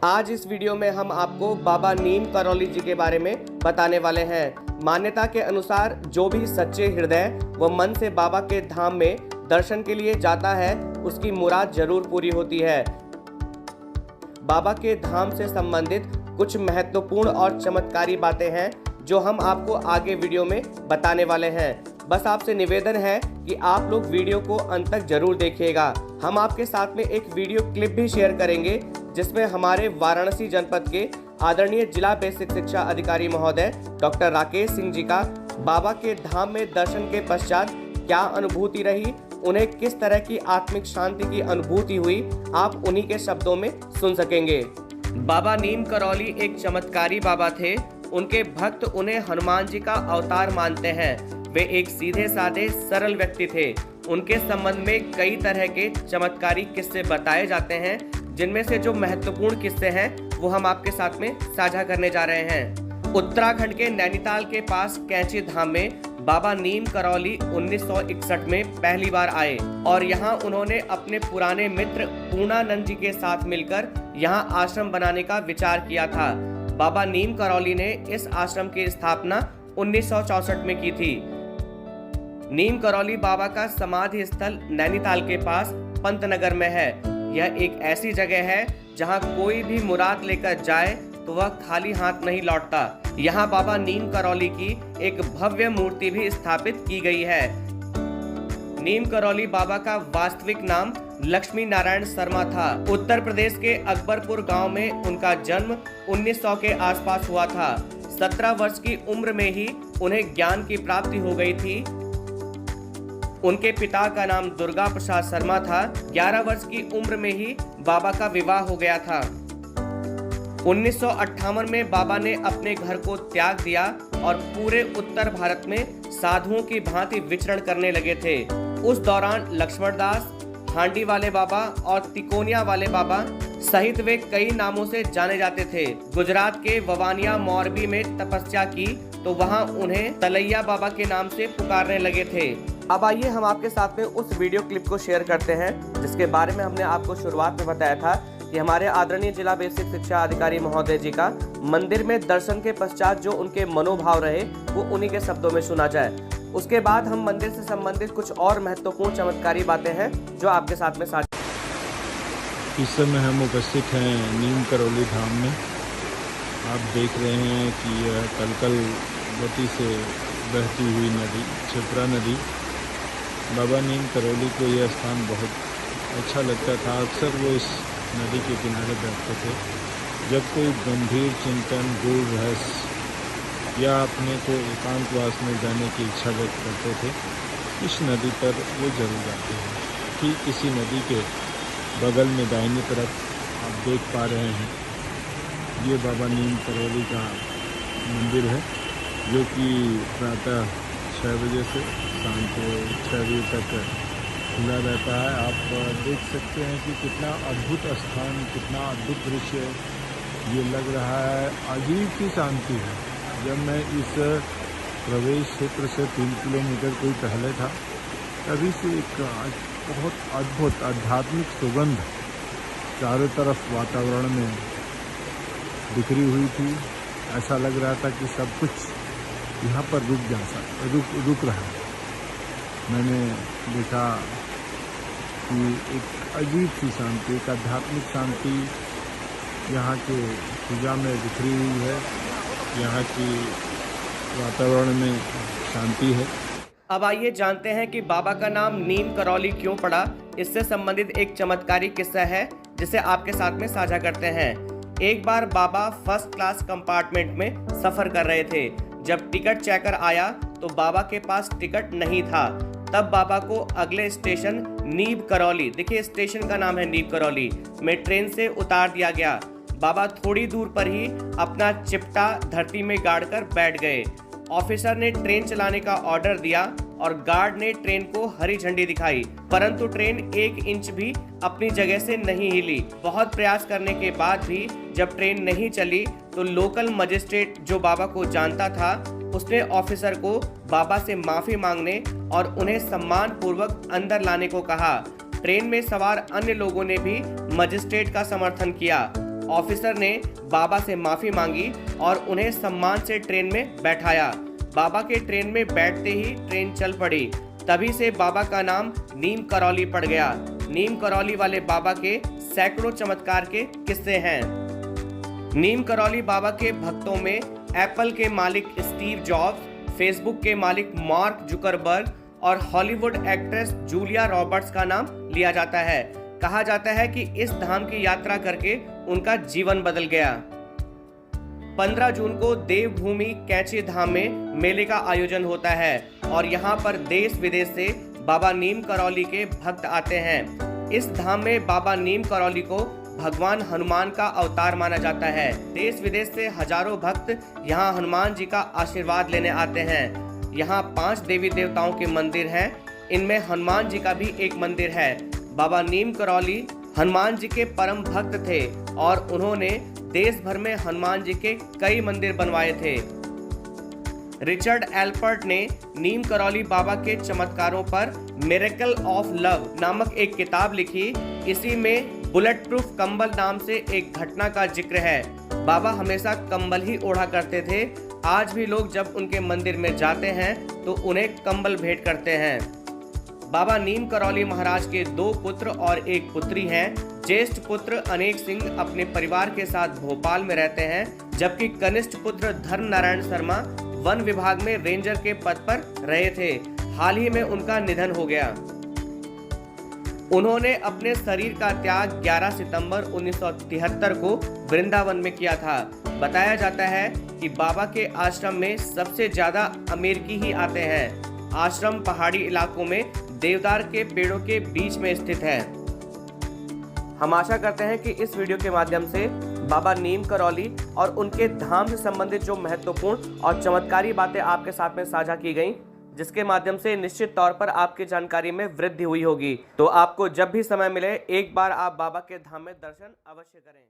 आज इस वीडियो में हम आपको बाबा नीम करौली जी के बारे में बताने वाले हैं। मान्यता के अनुसार जो भी सच्चे हृदय व मन से बाबा के धाम में दर्शन के लिए जाता है उसकी मुराद जरूर पूरी होती है। बाबा के धाम से संबंधित कुछ महत्वपूर्ण और चमत्कारी बातें हैं जो हम आपको आगे वीडियो में बताने वाले हैं। बस आपसे निवेदन है कि आप लोग वीडियो को अंत तक जरूर देखिएगा। हम आपके साथ में एक वीडियो क्लिप भी शेयर करेंगे जिसमें हमारे वाराणसी जनपद के आदरणीय जिला बेसिक शिक्षा अधिकारी महोदय डॉक्टर राकेश सिंह जी का बाबा के धाम में दर्शन के पश्चात क्या अनुभूति रही, उन्हें किस तरह की आत्मिक शांति की अनुभूति हुई, आप उन्हीं के शब्दों में सुन सकेंगे। बाबा नीम करौली एक चमत्कारी बाबा थे। उनके भक्त उन्हें हनुमान जी का अवतार मानते हैं। वे एक सीधे साधे सरल व्यक्ति थे। उनके संबंध में कई तरह के चमत्कारी किस्से बताए जाते हैं, जिनमें से जो महत्वपूर्ण किस्से हैं वो हम आपके साथ में साझा करने जा रहे हैं। उत्तराखंड के नैनीताल के पास कैंची धाम में बाबा नीम करौली 1961 में पहली बार आए और यहाँ उन्होंने अपने पुराने मित्र पूर्णानंद जी के साथ मिलकर यहाँ आश्रम बनाने का विचार किया था। बाबा नीम करौली ने इस आश्रम की स्थापना 1964 में की थी। नीम करौली बाबा का समाधि स्थल नैनीताल के पास पंतनगर में है। यह एक ऐसी जगह है जहां कोई भी मुराद लेकर जाए तो वह खाली हाथ नहीं लौटता। यहाँ बाबा नीम करौली की एक भव्य मूर्ति भी स्थापित की गई है। नीम करौली बाबा का वास्तविक नाम लक्ष्मी नारायण शर्मा था। उत्तर प्रदेश के अकबरपुर गांव में उनका जन्म 1900 के आसपास हुआ था। 17 वर्ष की उम्र में ही उन्हें ज्ञान की प्राप्ति हो गई थी। उनके पिता का नाम दुर्गा प्रसाद शर्मा था। 11 वर्ष की उम्र में ही बाबा का विवाह हो गया था। 1958 में बाबा ने अपने घर को त्याग दिया और पूरे उत्तर भारत में साधुओं की भांति विचरण करने लगे थे। उस दौरान लक्ष्मण दास, हांडी वाले बाबा और तिकोनिया वाले बाबा सहित वे कई नामों से जाने जाते थे। गुजरात के ववानिया मोरबी में तपस्या की तो वहां उन्हें तलैया बाबा के नाम से पुकारने लगे थे। अब आइए हम आपके साथ में उस वीडियो क्लिप को शेयर करते हैं जिसके बारे में हमने आपको शुरुआत में बताया था कि हमारे आदरणीय जिला बेसिक शिक्षा अधिकारी महोदय जी का मंदिर में दर्शन के पश्चात जो उनके मनोभाव रहे वो उन्हीं के शब्दों में सुना जाए। उसके बाद हम मंदिर से संबंधित कुछ और महत्वपूर्ण चमत्कारी बातें हैं जो आपके साथ में साझा। इस समय हम उपस्थित हैं नीम करौली धाम में। आप देख रहे हैं कि यह कलकल गति से बहती हुई नदी क्षिप्रा नदी। बाबा नीम करौली को यह स्थान बहुत अच्छा लगता था। अक्सर वो इस नदी के किनारे बैठते थे। जब कोई गंभीर चिंतन, गूढ़ रहस्य या अपने को एकांतवास में जाने की इच्छा व्यक्त करते थे, इस नदी पर वो जरूर जाते हैं। ठीक इसी नदी के बगल में दाहिनी तरफ आप देख पा रहे हैं ये बाबा नीम करौली का मंदिर है, जो कि प्रातः 6 बजे से शाम को 6 बजे तक खुला रहता है। आप देख सकते हैं कि कितना अद्भुत स्थान, कितना अद्भुत दृश्य ये लग रहा है। अजीब सी शांति है। जब मैं इस प्रवेश क्षेत्र से 3 किलोमीटर कोई पहले था तभी से एक बहुत अद्भुत आध्यात्मिक सुगंध चारों तरफ वातावरण में बिखरी हुई थी। ऐसा लग रहा था कि सब कुछ यहाँ पर रुक रहा है। मैंने देखा कि एक अजीब सी शांति, एक आध्यात्मिक शांति यहाँ के पूजा में बिखरी हुई है। यहाँ की वातावरण में शांति है। अब आइए जानते हैं कि बाबा का नाम नीम करौली क्यों पड़ा। इससे संबंधित एक चमत्कारी किस्सा है जिसे आपके साथ में साझा करते हैं। एक बार बाबा फर्स्ट क्लास कंपार्टमेंट में सफर कर रहे थे। जब टिकट चेकर आया तो बाबा के पास टिकट नहीं था। तब बाबा को अगले स्टेशन नीम करौली, देखिए स्टेशन का नाम है नीम करौली, में ट्रेन से उतार दिया गया। बाबा थोड़ी दूर पर ही अपना चिपटा धरती में गाड़कर बैठ गए। ऑफिसर ने ट्रेन चलाने का ऑर्डर दिया और गार्ड ने ट्रेन को हरी झंडी दिखाई, परंतु ट्रेन 1 इंच भी अपनी जगह से नहीं हिली। बहुत प्रयास करने के बाद भी जब ट्रेन नहीं चली तो लोकल मजिस्ट्रेट जो बाबा को जानता था उसने ऑफिसर को बाबा से माफी मांगने और उन्हें सम्मान पूर्वक अंदर लाने को कहा। ट्रेन में सवार अन्य लोगों ने भी मजिस्ट्रेट का समर्थन किया। ऑफिसर ने बाबा से माफी मांगी और उन्हें सम्मान से ट्रेन में बैठाया। बाबा के ट्रेन में बैठते ही ट्रेन चल पड़ी। तभी से बाबा का नाम नीम करौली पड़ गया। नीम करौली वाले बाबा के सैकड़ों चमत्कार के किस्से हैं। नीम करौली बाबा के भक्तों में एप्पल के मालिक स्टीव जॉब्स, फेसबुक के मालिक मार्क जुकरबर्ग और हॉलीवुड एक्ट्रेस जूलिया रॉबर्ट्स का नाम लिया जाता है। कहा जाता है कि इस धाम की यात्रा करके उनका जीवन बदल गया। 15 जून को देवभूमि कैची धाम में मेले का आयोजन होता है और यहाँ पर देश विदेश से बाबा नीम करौली के भक्त आते हैं। इस धाम में बाबा नीम करौली को भगवान हनुमान का अवतार माना जाता है। देश विदेश से हजारों भक्त यहाँ हनुमान जी का आशीर्वाद लेने आते हैं। यहाँ 5 देवी देवताओं के मंदिर हैं। इनमें हनुमान जी का भी एक मंदिर है। बाबा नीम करौली हनुमान जी के परम भक्त थे और उन्होंने देश भर में हनुमान जी के कई मंदिर बनवाए थे। रिचर्ड एल्पर्ट ने नीम करौली बाबा के चमत्कारों पर मिरेकल ऑफ लव नामक एक किताब लिखी। इसी में बुलेट प्रूफ कंबल नाम से एक घटना का जिक्र है। बाबा हमेशा कंबल ही ओढ़ा करते थे। आज भी लोग जब उनके मंदिर में जाते हैं तो उन्हें कंबल भेंट करते हैं। बाबा नीम करौली महाराज के 2 पुत्र और 1 पुत्री हैं। ज्येष्ठ पुत्र अनेक सिंह अपने परिवार के साथ भोपाल में रहते हैं, जबकि कनिष्ठ पुत्र धर्म नारायण शर्मा वन विभाग में रेंजर के पद पर रहे थे। हाल ही में उनका निधन हो गया। उन्होंने अपने शरीर का त्याग 11 सितंबर 1973 को वृंदावन में किया था। बताया जाता है कि बाबा के आश्रम में सबसे ज्यादा अमेरिकी ही आते हैं। आश्रम पहाड़ी इलाकों में देवदार के पेड़ों के बीच में स्थित है। हम आशा करते हैं कि इस वीडियो के माध्यम से बाबा नीम करौली और उनके धाम से संबंधित जो महत्वपूर्ण और चमत्कारी बातें आपके साथ में साझा की गई, जिसके माध्यम से निश्चित तौर पर आपकी जानकारी में वृद्धि हुई होगी। तो आपको जब भी समय मिले एक बार आप बाबा के धाम में दर्शन अवश्य करें।